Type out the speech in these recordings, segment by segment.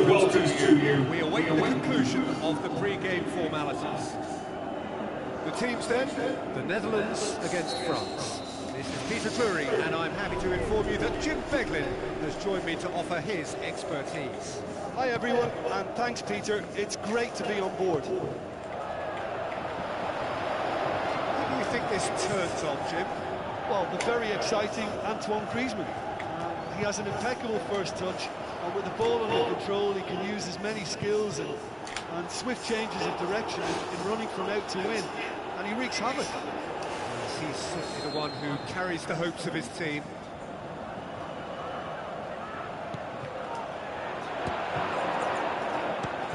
Welcomes to you. We await the conclusion of the pre-game formalities. The teams then, the Netherlands against France. This is Peter Drury, and I'm happy to inform you that Jim Beglin has joined me to offer his expertise. Hi everyone, and thanks Peter, it's great to be on board. How do you think this turns on, Jim? Well, the very exciting Antoine Griezmann. He has an impeccable first touch, and with the ball under control, he can use his many skills and swift changes of direction in running from out to in, and he wreaks havoc. Yes, he's certainly the one who carries the hopes of his team.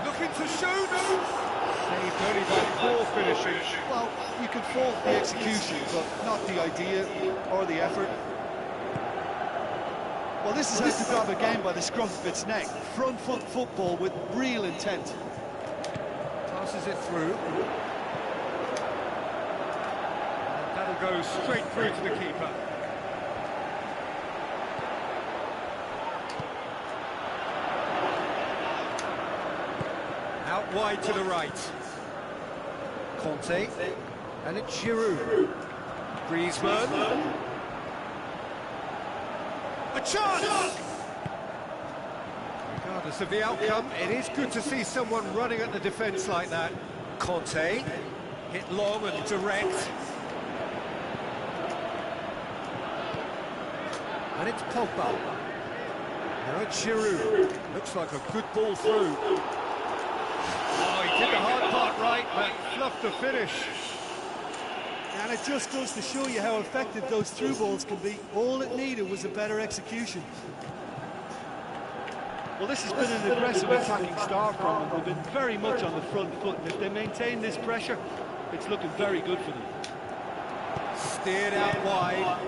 Looking to shoot! Saved early by poor finishing. Well, you can fault the execution, but not the idea or the effort. Well, this is how to grab a game by the scruff of its neck. Front foot football with real intent. Passes it through. And that'll go straight through to the keeper. Out wide to the right. Conte. And it's Giroud. Griezmann. A chance! Regardless of the outcome, it is good to see someone running at the defence like that. Conte, hit long and direct. And it's Pogba. Now it's Giroud. Looks like a good ball through. Oh, he did the hard part right, but fluffed the finish. And it just goes to show you how effective those through balls can be. All it needed was a better execution. Well, this has been an aggressive attacking start from them. They've been very much on the front foot, and if they maintain this pressure, it's looking very good for them. Steered out wide.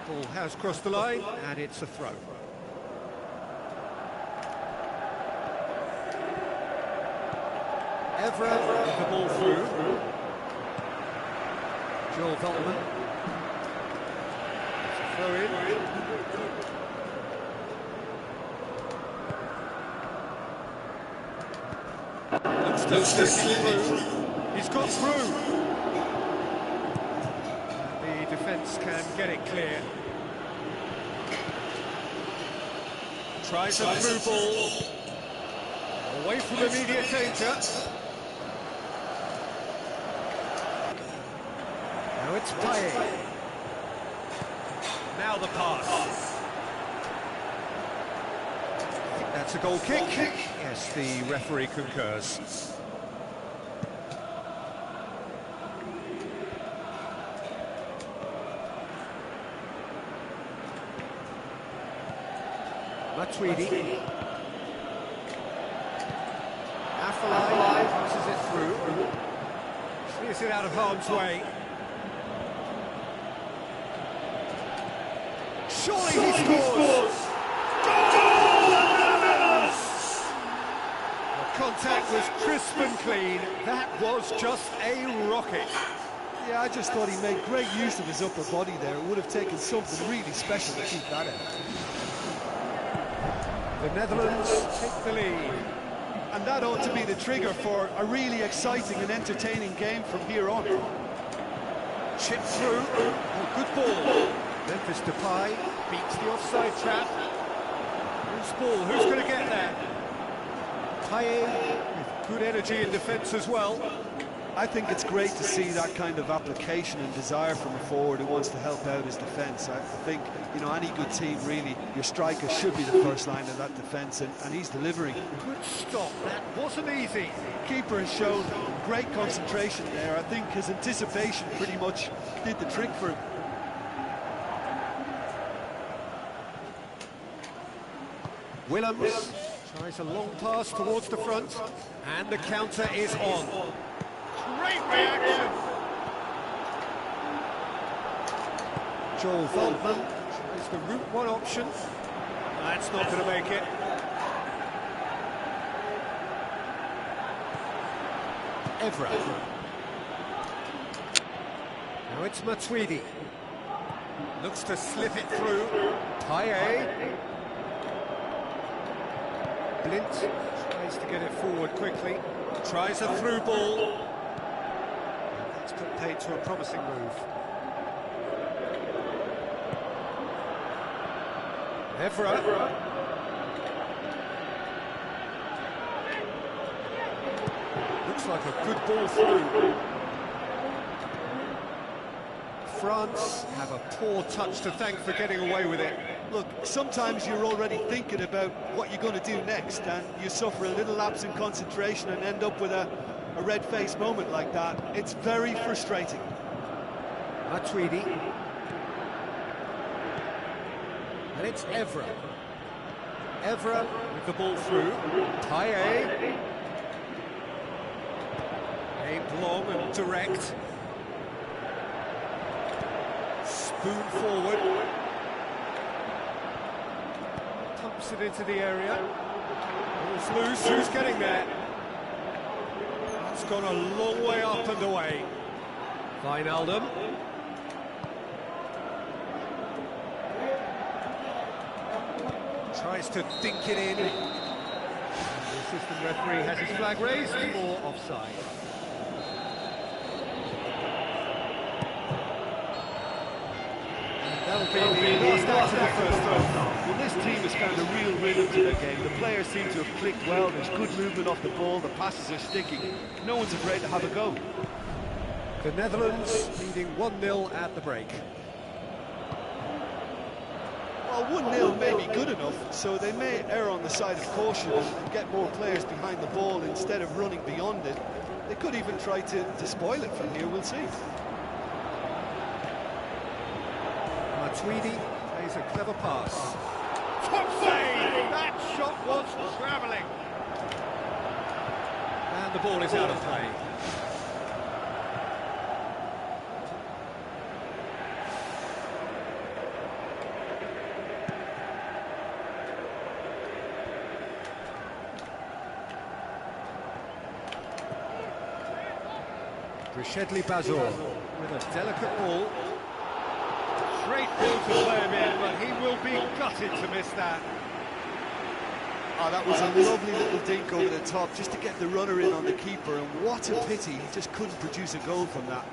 Ball has crossed the line, and it's a throw. Evra with the ball through. Joel Veltman. Throw in. Looks to slip through. He's got through. The defence can get it clear. Tries a through ball. Away from immediate danger. Now it's Payet. Now the pass. I think that's a goal kick. Yes, the referee concurs. Matuidi. Afellay passes it through. Clears it out of harm's way. Surely he scores! The contact was crisp and clean. That was just a rocket. Yeah, I just thought he made great use of his upper body there. It would have taken something really special to keep that out. The Netherlands take the lead. And that ought to be the trigger for a really exciting and entertaining game from here on. Chip through. Oh, good ball. Memphis Depay beats the offside trap. Loose ball. Who's going to get there? Payet with good energy in defence as well. I think it's great to see that kind of application and desire from a forward who wants to help out his defence. I think, you know, any good team, really, your striker should be the first line of that defence, and he's delivering. Good stop, that wasn't easy. Keeper has shown great concentration there. I think his anticipation pretty much did the trick for him. Willems tries a long pass towards the front, and the counter is on. Great reaction! Joel Voltman tries the route one option. That's not going to make it. Evra. Now it's Matuidi. Looks to slip it through. Payet. Blint tries to get it forward quickly. Tries a through ball. That's put paid to a promising move. Evra. Looks like a good ball through. France have a poor touch to thank for getting away with it. Look, sometimes you're already thinking about what you're going to do next, and you suffer a little lapse in concentration and end up with a red-faced moment like that. It's very frustrating. Matuidi. And it's Evra. Evra with the ball through. Payet. Aimed long and direct. Spoon forward. Pumps it into the area. Ball's loose. Who's getting there? It's gone a long way up and away. Wijnaldum. Tries to dink it in. And the assistant referee has his flag raised for offside. That'll be the last act of the first half. Well, this team has found a real rhythm to their game. The players seem to have clicked well. There's good movement off the ball. The passes are sticking. No one's afraid to have a go. The Netherlands leading 1-0 at the break. Well, 1-0 may be good enough, so they may err on the side of caution and get more players behind the ball instead of running beyond it. They could even try to spoil it from here. We'll see. Matuidi plays a clever pass. Top save! That shot was travelling. And the ball is out of play. Rachedli Bazor with a delicate ball. Great ball to play him in, but he will be gutted to miss that. Oh, that was a lovely little dink over the top, just to get the runner in on the keeper, and what a pity, he just couldn't produce a goal from that.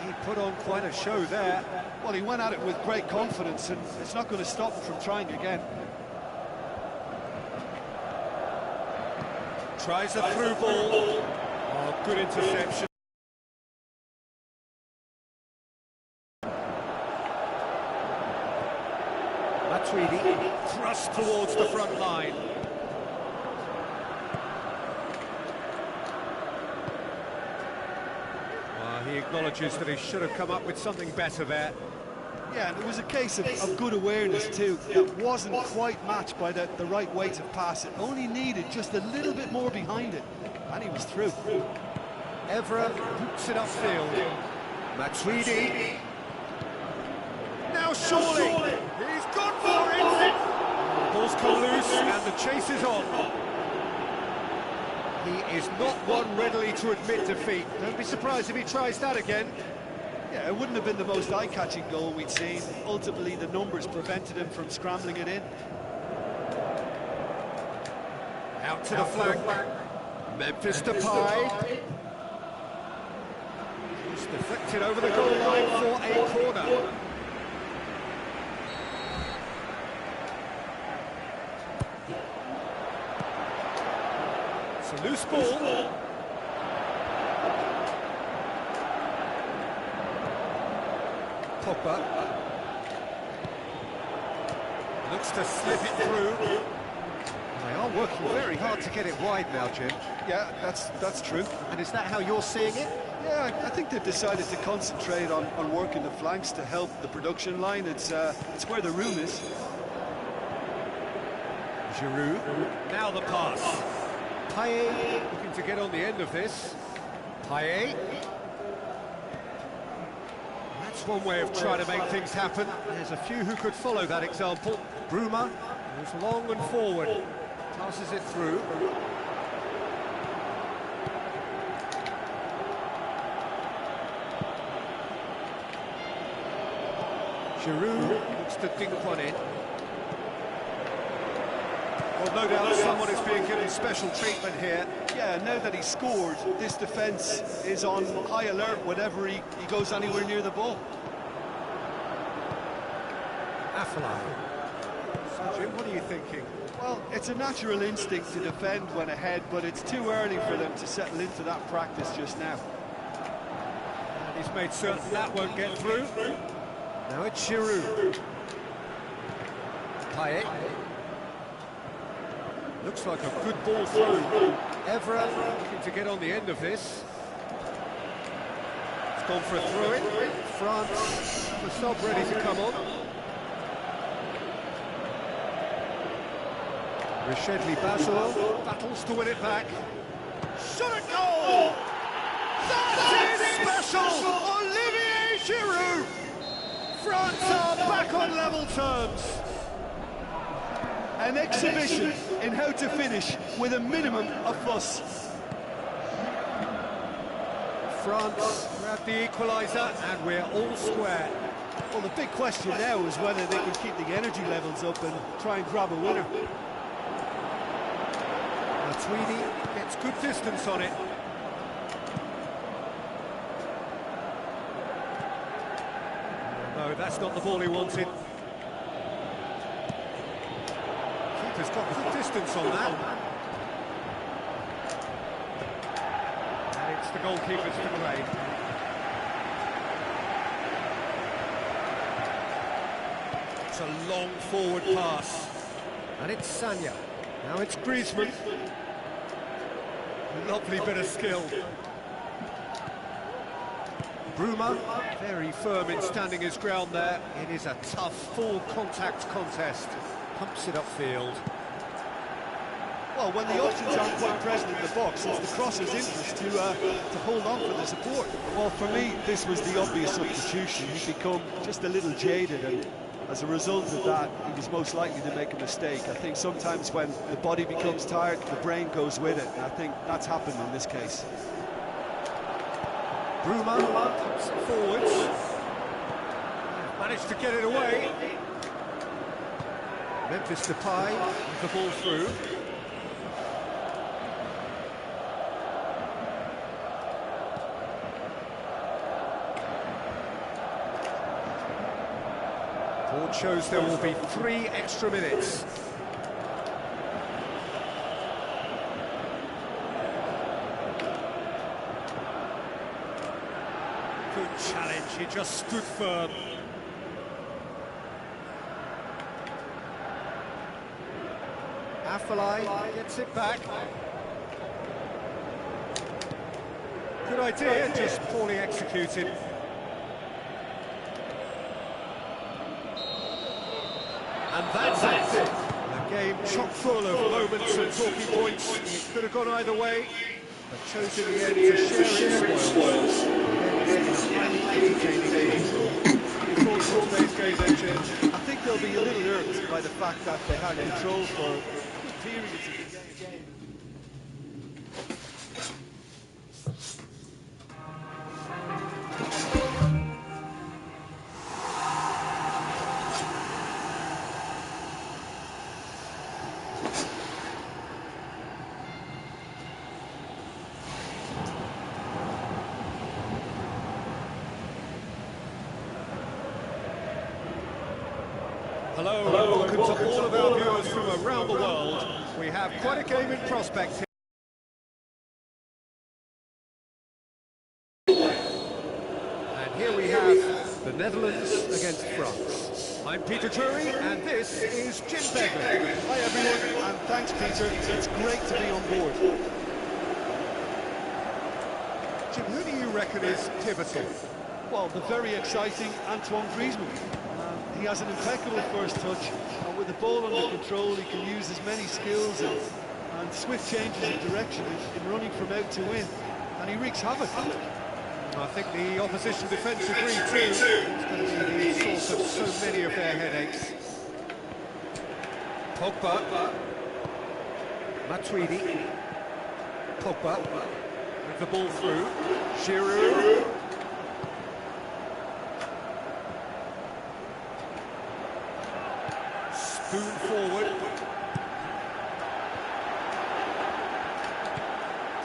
He put on quite a show there. Well, he went at it with great confidence, and it's not going to stop him from trying again. Tries a through ball. Oh, good interception. Matuidi thrust towards the front line. He acknowledges that he should have come up with something better there. Yeah, and it was a case of good awareness too. That wasn't quite matched by the right weight of pass. It only needed just a little bit more behind it, and he was through. Evra hoops it upfield. Matuidi. Now surely, he's gone for it! The ball's come loose and the chase is on. He is not one readily to admit defeat. Don't be surprised if he tries that again. Yeah, it wouldn't have been the most eye-catching goal we'd seen. Ultimately, the numbers prevented him from scrambling it in. Out to the flank. Memphis Depay. He's deflected over the goal line for a corner. It's a loose ball. Pogba looks to slip it through. They are working very hard to get it wide now, Jim. Yeah, that's true. And is that how you're seeing it? Yeah, I think they've decided to concentrate on working the flanks to help the production line. It's where the room is. Giroud. Now the pass. Payet looking to get on the end of this. Payet. That's That's one way of trying to make things happen. There's a few who could follow that example. Bruma moves long and forward, passes it through. Giroud looks to dink one in. Well, no doubt someone is being given special treatment here. Yeah, now that he's scored, this defence is on high alert whenever he goes anywhere near the ball. So, Jim, what are you thinking? Well, it's a natural instinct to defend when ahead, but it's too early for them to settle into that practice just now. And he's made certain that won't get through. Now it's Giroud. Payet. Looks like a good ball through. Evra looking to get on the end of this. It's gone for a throw-in. France, the sub ready to come on. Rashedli Basil battles to win it back. Shot at goal! That is special! Olivier Giroud! France are back on level terms. An exhibition in how to finish with a minimum of fuss. France grab the equaliser and we're all square. Well, the big question now is whether they can keep the energy levels up and try and grab a winner. Tweedy gets good distance on it. No, that's not the ball he wanted. Keeper's got good distance on that. And it's the goalkeeper's to play. It's a long forward pass. And it's Sanya. Now it's Griezmann. Lovely bit of skill. Bruma, very firm in standing his ground there. It is a tough, full-contact contest. Pumps it upfield. Well, when the options aren't quite present in the box, it's the crosser's interest to hold on for the support. Well, for me, this was the obvious substitution. He's become just a little jaded, and as a result of that, he was most likely to make a mistake. I think sometimes when the body becomes tired, the brain goes with it, and I think that's happened in this case. Bruma pumps it forwards. Managed to get it away. Memphis Depay with the ball through. Board shows there will be 3 extra minutes. Good challenge, he just stood firm. Afellay gets it back. Good idea, just poorly executed. And that's it. A game chock full of moments and talking points. It could have gone either way, but chose in the end to share its spoils. I think they'll be a little irked by the fact that they had control for good periods of the game. Hello, and welcome to all of our viewers from around the world. We have quite a game in prospect here. And here we have the Netherlands against France. I'm Peter Drury, and this is Jim Begley. Hi everyone, and thanks Peter. It's great to be on board. Jim, who do you reckon is pivotal? Well, the very exciting Antoine Griezmann. He has an impeccable first touch, and with the ball under control, he can use his many skills and swift changes of direction in running from out to in, and he wreaks havoc. I think the opposition defence agree too. It's going to be the source of so many of their headaches. Pogba. Matuidi. Pogba. With the ball through. Giroud. Spoon forward.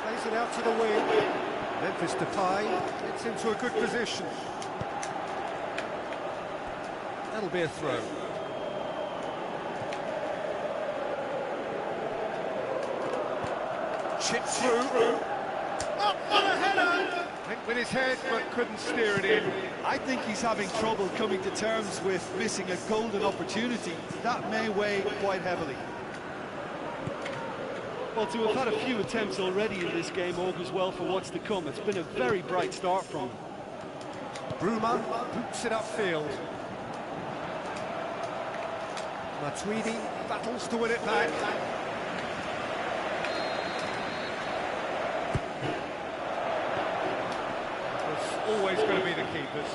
Plays it out to the wing. Memphis Depay gets into a good position. That'll be a throw. Chip through. Oh, what a header! Went with his head, but couldn't steer it in. I think he's having trouble coming to terms with missing a golden opportunity. That may weigh quite heavily. Well, to have had a few attempts already in this game augurs well for what's to come. It's been a very bright start from him. Bruma boots it upfield. Matuidi battles to win it back. It's always going to be the keepers.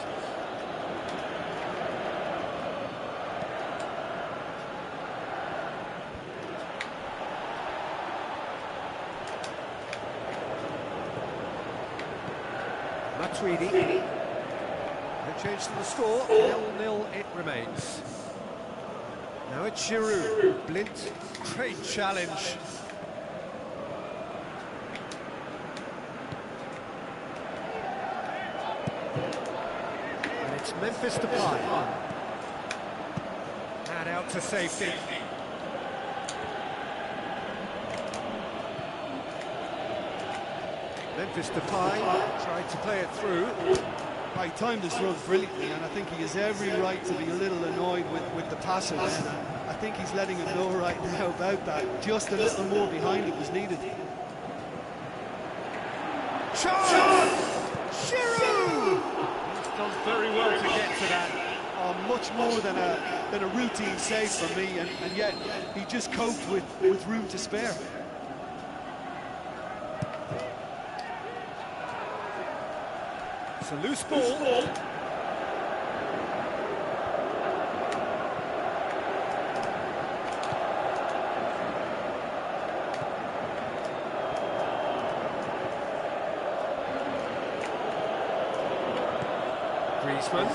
Matuidi. No change to the score, 0-0 it remains. Now it's Giroud. Blint, great challenge. And it's Memphis Depay. And out to safety. Memphis Depay tried to play it through. He timed this run brilliantly, and I think he has every right to be a little annoyed with the passer. And I think he's letting him know right now about that. Just a little more behind it was needed. Chance! Giroud! He's done very well to get to that. Much more than a routine save for me, and yet he just coped with room to spare. It's a loose ball. Griezmann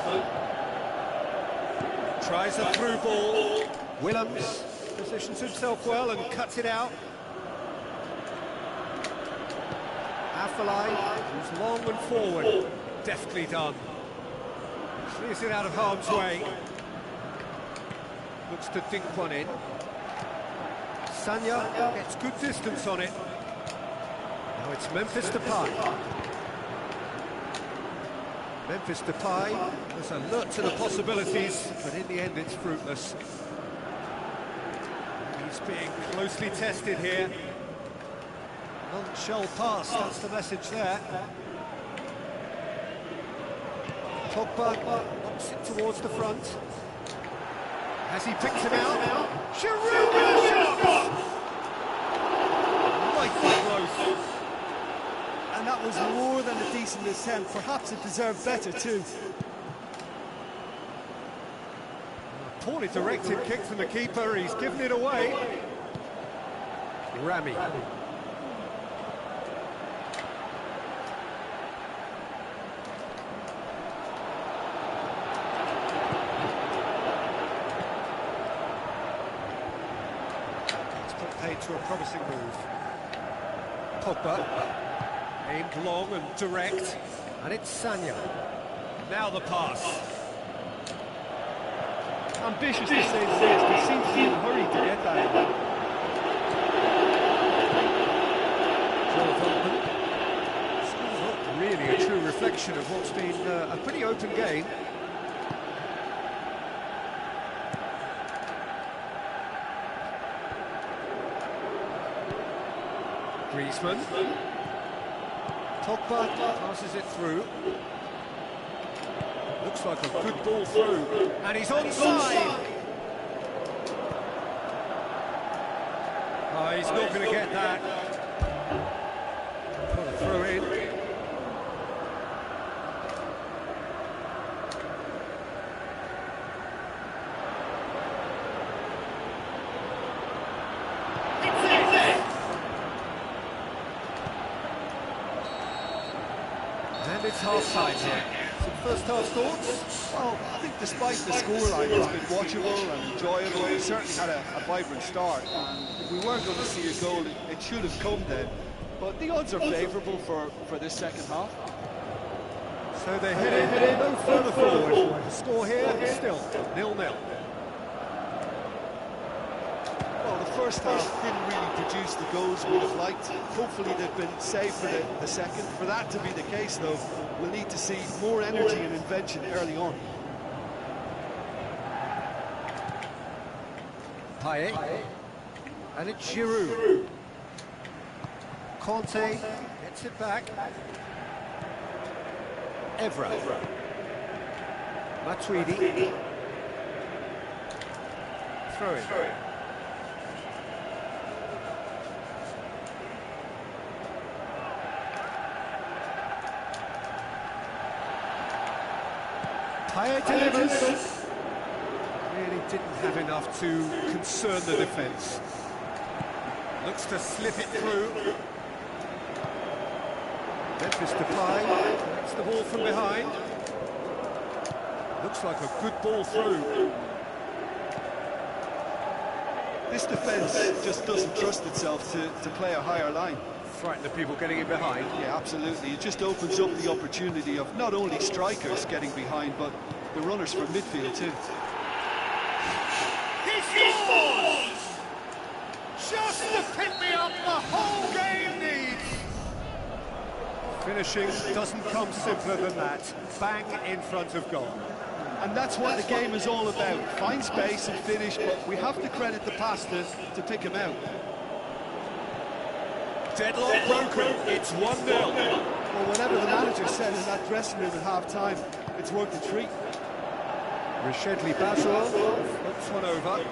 tries a through ball. Willems positions himself well and cuts it out. Afellay, who's long and forward. Deftly done. Clears it out of harm's way. Looks to dink one in. Sanya gets good distance on it. Now it's Memphis Depay. Memphis Depay was alert to the possibilities, but in the end it's fruitless. He's being closely tested here. None shall pass, that's the message there. Pogba knocks it towards the front. Has he picked him out? Giroud with a shot! Right close. And that was more than a decent attempt. Perhaps it deserved better too. A poorly directed kick from the keeper. He's given it away. Rami. To a promising move. Pogba, aimed long and direct, and it's Sanya. Now the pass. Ambitious to say the least, he seems to be in a hurry to get that in. Not really a true reflection of what's been a pretty open game. Griezmann. Pogba passes it through. Looks like a good ball through. And he's onside! Oh, he's not going to get that. Got a throw in. half-time here. Some first-half thoughts? Well, I think despite the scoreline, it's been watchable and enjoyable. We certainly had a vibrant start, and if we were going to see a goal, it should have come then. But the odds are favourable for this second half. So they're headed no further forward. The score here is still 0-0. Well, the first half didn't really produce the goals we would have liked. Hopefully they've been saved for the second. For that to be the case, though, we'll need to see more energy and invention early on. Payet. And it's Giroud. Conte gets it back. Evra. Matuidi. Throw it. Payet delivers. Really didn't have enough to concern the defence. Looks to slip it through. Memphis Depay gets the ball from behind. Looks like a good ball through. This defence just doesn't trust itself to play a higher line. Frighten the people getting in behind. Yeah, absolutely. It just opens up the opportunity of not only strikers getting behind, but the runners from midfield too. He scores! Just the pick-me-up the whole game needs! Finishing doesn't come simpler than that. Bang in front of goal. And that's what the game is all about. Find space and finish, but we have to credit the pass to pick him out. Deadlock broken, it's 1-0. Well, whatever the manager said in that dressing room at half-time, it's worked a treat. Rashedli Basel flips one over.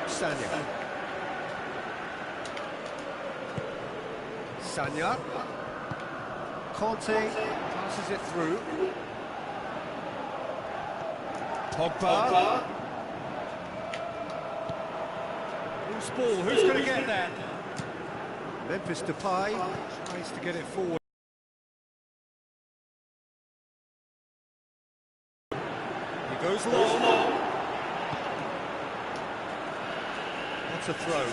Sanya. Sanya. Conte passes it through. Pogba. Who's ball? Who's going to get that? Memphis Depay tries to get it forward. He goes long. That's a throw.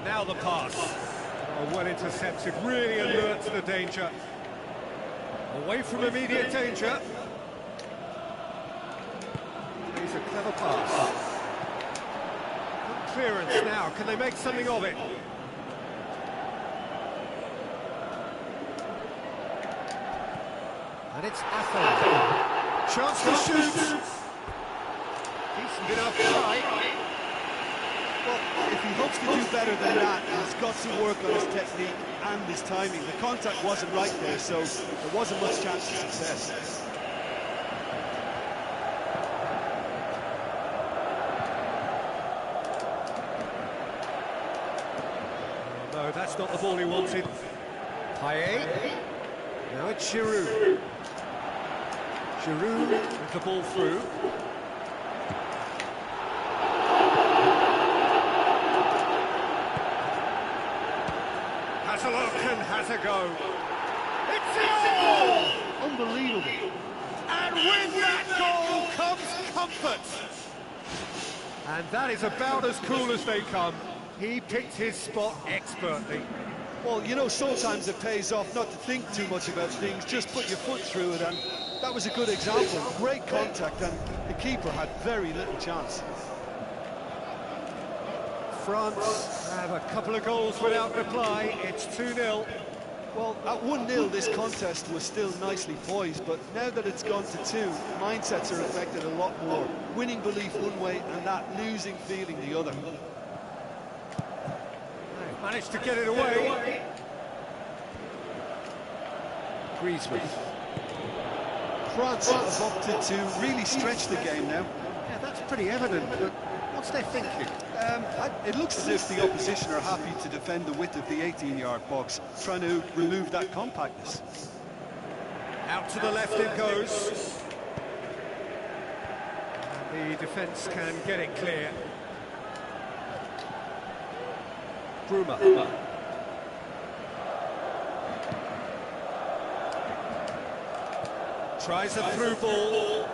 Now the pass. Oh, well intercepted, really alert to the danger. Away from immediate danger. He's a clever pass. Good clearance now, can they make something of it? And it's Athan. Chance to shoot. Decent enough try. Well, if he hopes to do better than that, he's got to work on his technique and his timing. The contact wasn't right there, so there wasn't much chance of success. No, that's not the ball he wanted. Payet. Now it's Giroud. Giroud with the ball through. Has a look and has a go. It's a goal! Unbelievable. And with that goal comes comfort. And that is about as cool as they come. He picked his spot expertly. Well, you know, sometimes it pays off not to think too much about things, just put your foot through it, and that was a good example. Great contact, and the keeper had very little chance. France have a couple of goals without reply. It's 2-0. Well, at 1-0, this contest was still nicely poised, but now that it's gone to 2, mindsets are affected a lot more. Winning belief one way, and that losing feeling the other. They've managed to get it away. Griezmann. France have opted to really stretch the game now. Yeah, that's pretty evident, but what's their thinking? It looks as if the opposition are happy to defend the width of the 18-yard box, trying to remove that compactness. Out to the left it goes. And the defence can get it clear. Bruma. Tries a through ball.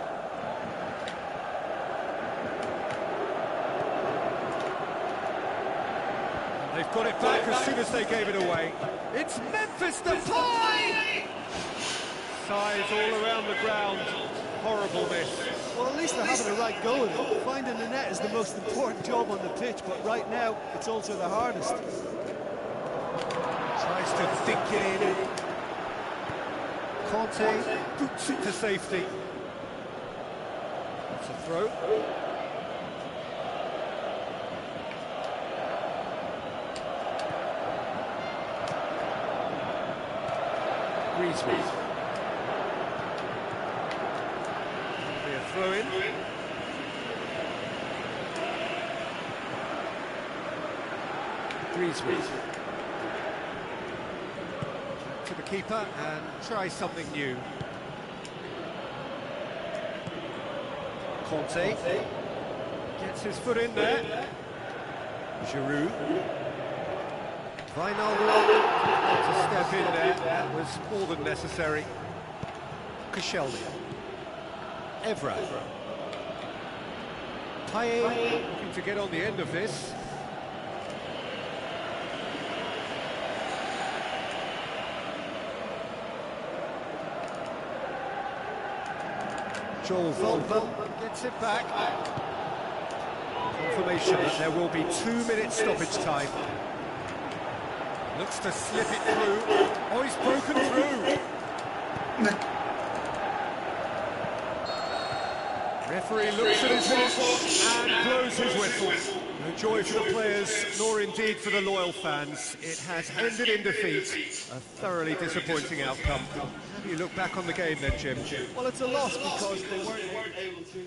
They've got it back as soon as they gave it away. It's Memphis Depay! Size all around the ground. Horrible miss. Well, at least they're having a right go at it. Finding the net is the most important job on the pitch, but right now, it's also the hardest. Tries to think it in. Conte boots it to safety. It's a throw. Griezmann. Be a throw in. Griezmann. To the keeper and try something new. Conte gets his foot in there. Giroud. Wijnaldum to step in there. That was more than necessary. Koscielny. Evra. Payet looking to get on the end of this. Joel Volpe gets it back. Confirmation that there will be 2 minutes stoppage time. Looks to slip it through. Oh, he's broken through. Referee looks at his watch and blows his whistle. No joy for the players, nor indeed for the loyal fans. It has ended in defeat. A thoroughly disappointing outcome. How do you look back on the game then, Jim? Well, it's a loss because they weren't able to...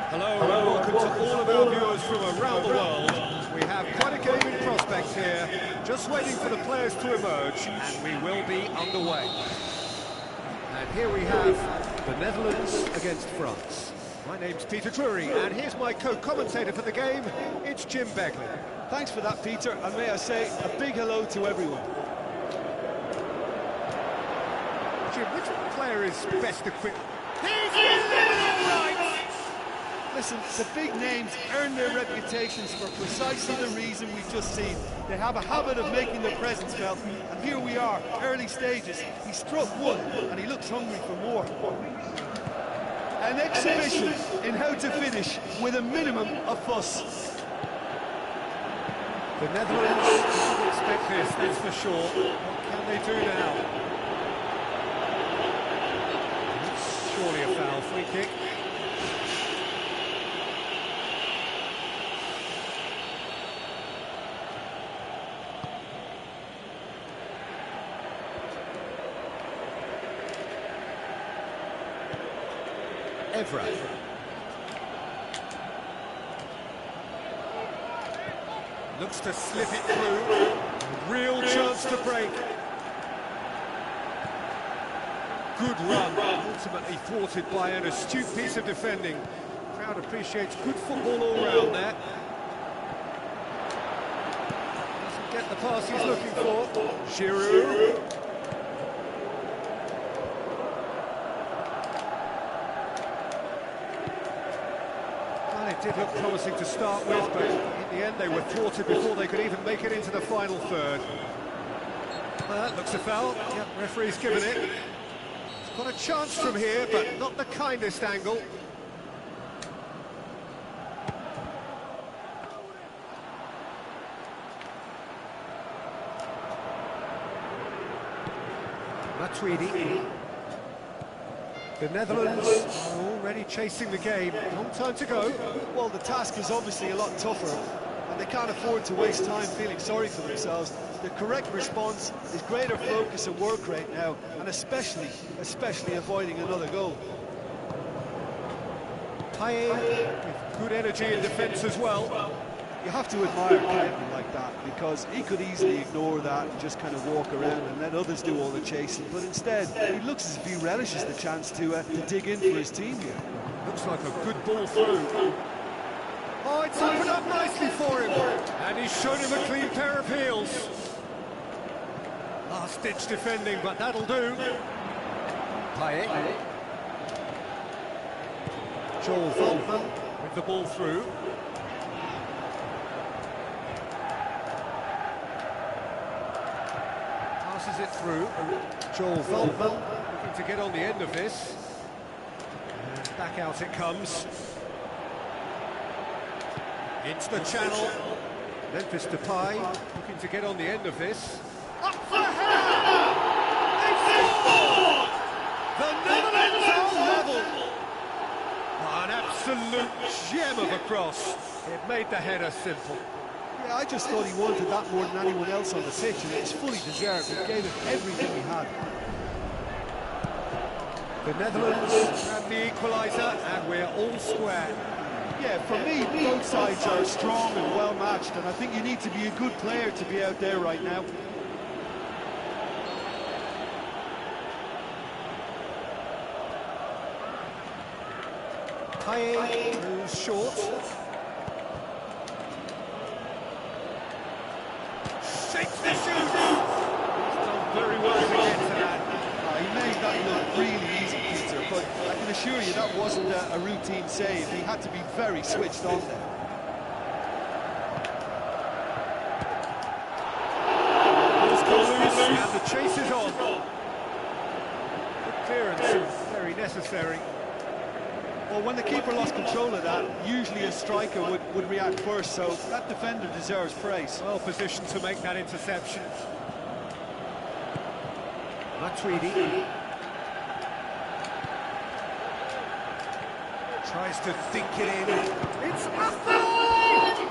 Hello and welcome to all of our viewers from around the world. We have quite a game in prospect here, just waiting for the players to emerge, and we will be underway. And here we have the Netherlands against France. My name's Peter Drury, and here's my co-commentator for the game, it's Jim Begley. Thanks for that, Peter, and may I say a big hello to everyone. Jim, which player is best equipped? He's all right! Listen, the big names earn their reputations for precisely the reason we've just seen. They have a habit of making their presence felt, and here we are, early stages. He struck one, and he looks hungry for more. An exhibition in how to finish with a minimum of fuss. The Netherlands didn't expect this, that's for sure. What can they do now? It's surely a foul, free kick. Evra. Looks to slip it through. Real chance to break. Good run. Ultimately thwarted by an astute piece of defending. Crowd appreciates good football all round there. Doesn't get the pass he's looking for. Giroud. It did look promising to start with, but in the end they were thwarted before they could even make it into the final third. Well, that looks a foul. Yep, referee's given it. He's got a chance from here, but not the kindest angle. Matuidi. The Netherlands are already chasing the game. Long time to go. Well, the task is obviously a lot tougher, and they can't afford to waste time feeling sorry for themselves. The correct response is greater focus and work rate now, and especially avoiding another goal. with good energy in defence as well. You have to admire Kevin like that, because he could easily ignore that and just kind of walk around and let others do all the chasing, but instead he looks as if he relishes the chance to dig in for his team here. Looks like a good ball through. Oh, it's opened up nicely for him, and he's shown him a clean pair of heels. Last-ditch defending, but that'll do. Joel Feldman with the ball through. Passes it through. Joel Feldman looking to get on the end of this. And back out it comes. Into the channel. Memphis Depay looking to get on the end of this. Up for a header! They score! The Netherlands are level! An absolute gem of a cross. It made the header simple. Yeah, I just thought he wanted that more than anyone else on the pitch, and it's fully deserved. He gave it everything he had. The Netherlands have the equaliser, and we're all square. Yeah, for me, both sides are strong and well matched, and I think you need to be a good player to be out there right now. Paye moves short. Shakes the shoot! He's done very well to get to that. He made that look really easy, Peter, but I can assure you that wasn't a routine save. He had to be very switched on there. Ball's gone loose, and the chase is on. Good clearance, and very necessary. Well, when the keeper lost control of that, usually a striker would react first, so that defender deserves praise. Well positioned to make that interception. Matuidi tries to think it in. It's Athletic!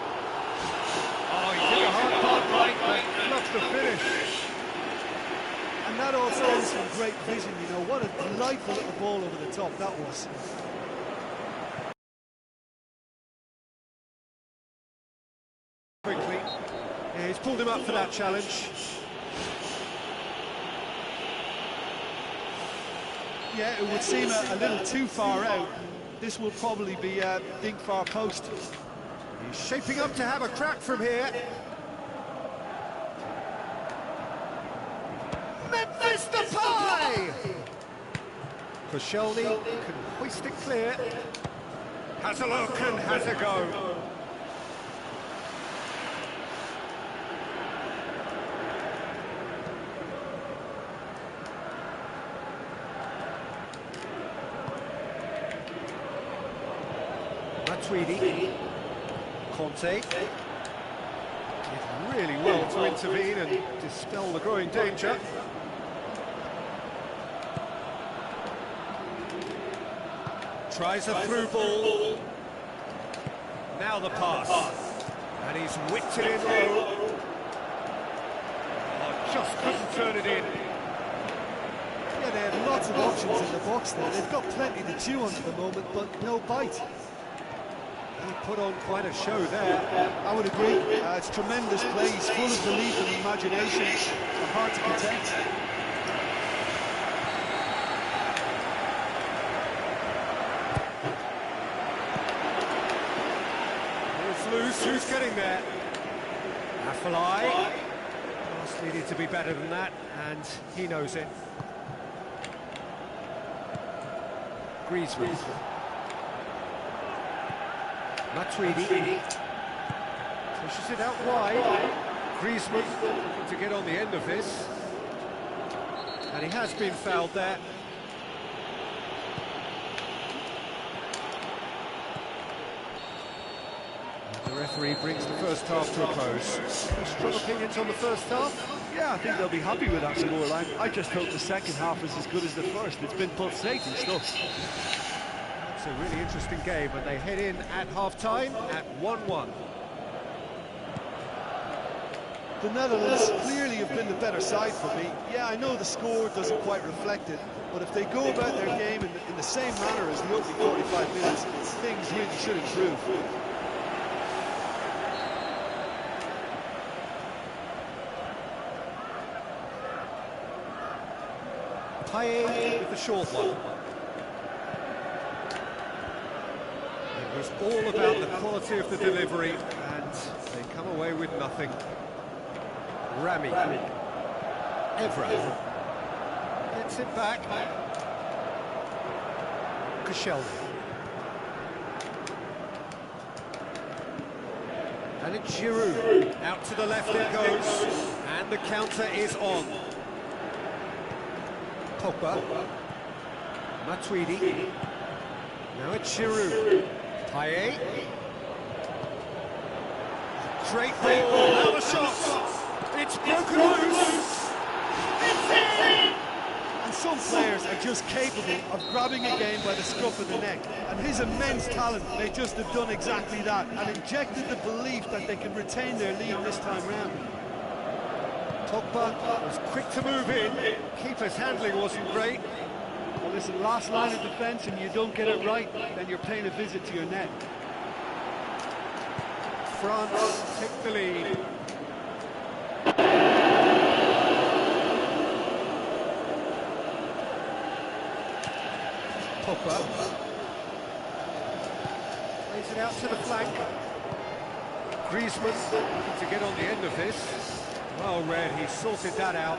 Oh, he did a hard part right, but fluffed the finish. And that all stems from great vision, you know. What a delightful little ball over the top that was. Quickly. Yeah, he's pulled him up for that challenge. Yeah, it would seem a little too far out. This will probably be a big far post. He's shaping up to have a crack from here. Memphis Depay! Koscielny can hoist it clear. Has a look and has a go. Matuidi, Conte did really well to intervene and dispel the growing danger. Tries a through ball. Now the pass. And he's whipped it in low. Oh, just couldn't turn it in. Yeah, they have lots of options in the box there. They've got plenty to chew on at the moment, but no bite. He put on quite a show there. I would agree. It's tremendous play. He's full of belief and imagination, and hard to contain. It's loose. Who's getting there? Afellay. Pass needed to be better than that, and he knows it. Griezmann. Matuidi pushes it out wide. Griezmann looking to get on the end of this, and he has been fouled there. The referee brings the first half to a close. Strong opinions on the first half? Yeah, I think they'll be happy with that scoreline. I just hope the second half is as good as the first. It's been pulsating stuff. It's a really interesting game, and they head in at half-time at 1-1. The Netherlands clearly have been the better side for me. Yeah, I know the score doesn't quite reflect it, but if they go about their game in the same manner as the opening 45 45 minutes, things really should improve. Payet with the short one. It was all about the quality of the delivery, and they come away with nothing. Rami. Evra. Gets it back. Koscielny. And it's Giroud. Out to the left it goes. And the counter is on. Pogba. Matuidi. Now it's Giroud. Payet. Great ball. Now the shot. It's broken loose. And some players are just capable of grabbing a game by the scruff of the neck. And his immense talent may just have done exactly that and injected the belief that they can retain their lead this time round. Pogba was quick to move in. Keeper's handling wasn't great. Well, listen, last line of defence and you don't get it right, then you're paying a visit to your net. France take the lead. Pogba plays it out to the flank. Griezmann looking to get on the end of this. Well read, he sorted that out.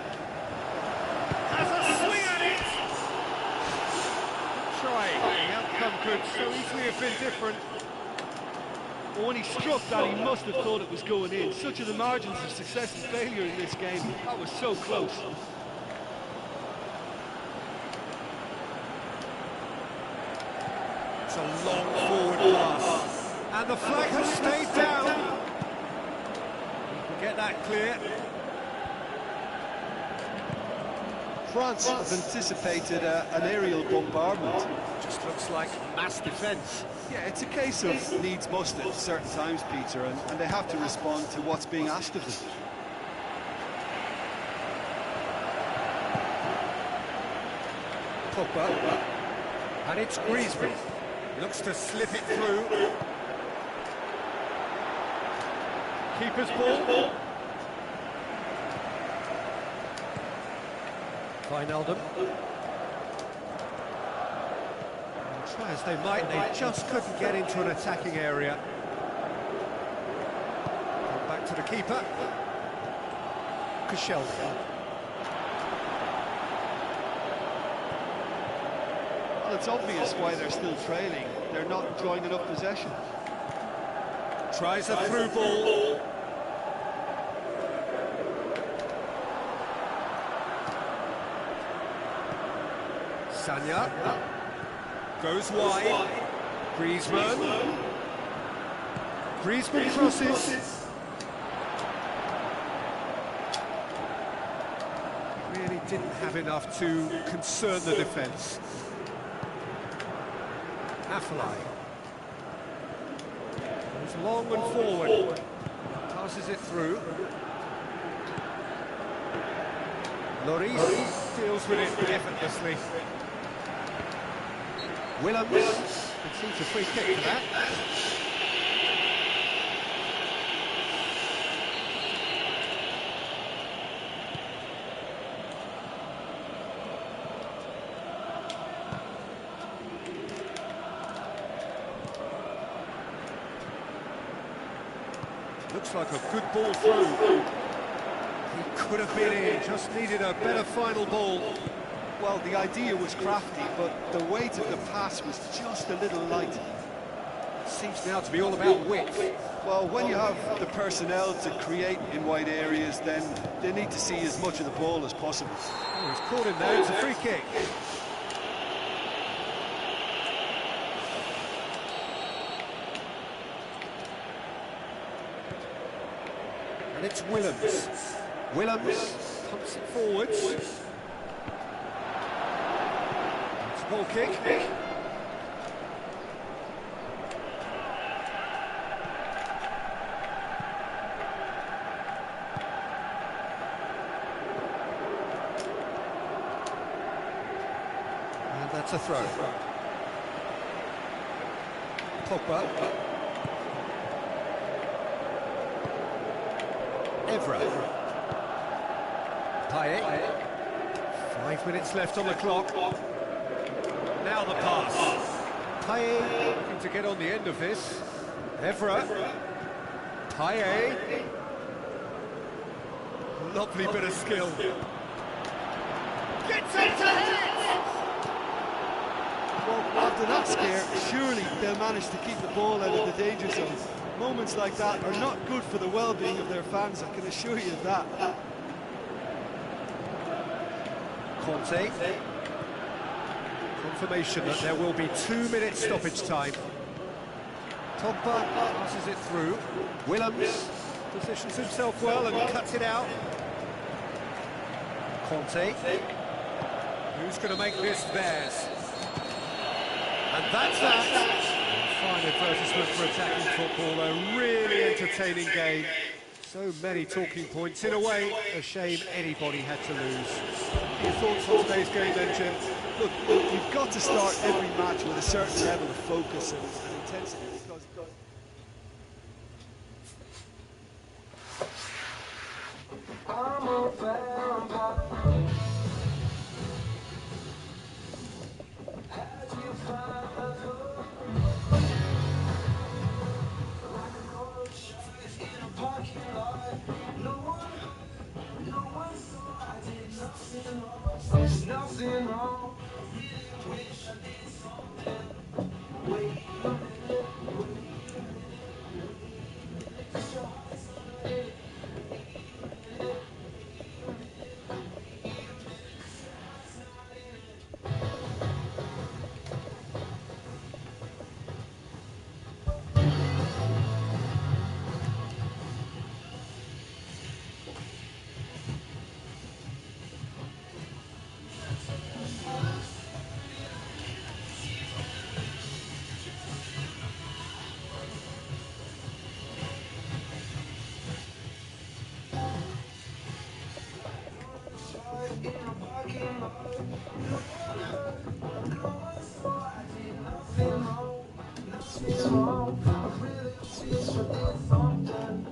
Has a swing at it! Trying. The outcome could so easily have been different. Well, when he struck that, he must have thought it was going in. Such are the margins of success and failure in this game. That was so close. It's a long forward pass. And the flag has stayed down. You can get that clear. France have anticipated an aerial bombardment. Just looks like mass defence. Yeah, it's a case of needs must at certain times, Peter, and they have to respond to what's being asked of them. Pogba. And it's Griezmann. Looks to slip it through. Keeper's ball. Wijnaldum. Try as they might, they just couldn't get into an attacking area. Come back to the keeper. Koscielny. Well, it's obvious why they're still trailing. They're not enjoying enough possession. Tries a through ball. Sanya goes wide. Griezmann. Griezmann crosses. Really didn't have enough to concern the defence. Afellay goes long and forward. Passes it through. Lloris deals with it effortlessly. Willems conceives a free kick for that. Looks like a good ball through. He could have been in, just needed a better final ball. Well, the idea was crafty, but the weight of the pass was just a little light. Seems now to be all about width. Well, when you have the personnel to create in wide areas, then they need to see as much of the ball as possible. Oh, he's caught him there, it's a free kick. And it's Willems. Willems pumps it forwards. Goal kick. And that's a throw. Pogba. Evra. Payet. 5 minutes left on the clock. Now the pass. Payet looking to get on the end of this. Evra. Payet. Lovely bit of skill. Gets it to hit! Well, after that scare, surely they'll manage to keep the ball out of the danger zone. Moments like that are not good for the well-being of their fans, I can assure you of that. Conte. Confirmation that there will be 2 minutes stoppage time. Pogba passes it through. Willems positions himself well and cuts it out. Conte. Who's going to make this theirs? And that's that. Fine advertisement for attacking football, a really entertaining game. So many talking points. In a way, a shame anybody had to lose. Your thoughts on today's game then, Jim? Look, you've got to start every match with a certain level of focus and intensity, because I'm a vampire. How'd you find the hook? Like a cold shot in a parking lot. No one saw. I did nothing wrong. Really wish I did something. Wait a minute, Cause your heart's not it. In a parking lot, no one heard, no one saw. I did nothing wrong. I really wish I did something.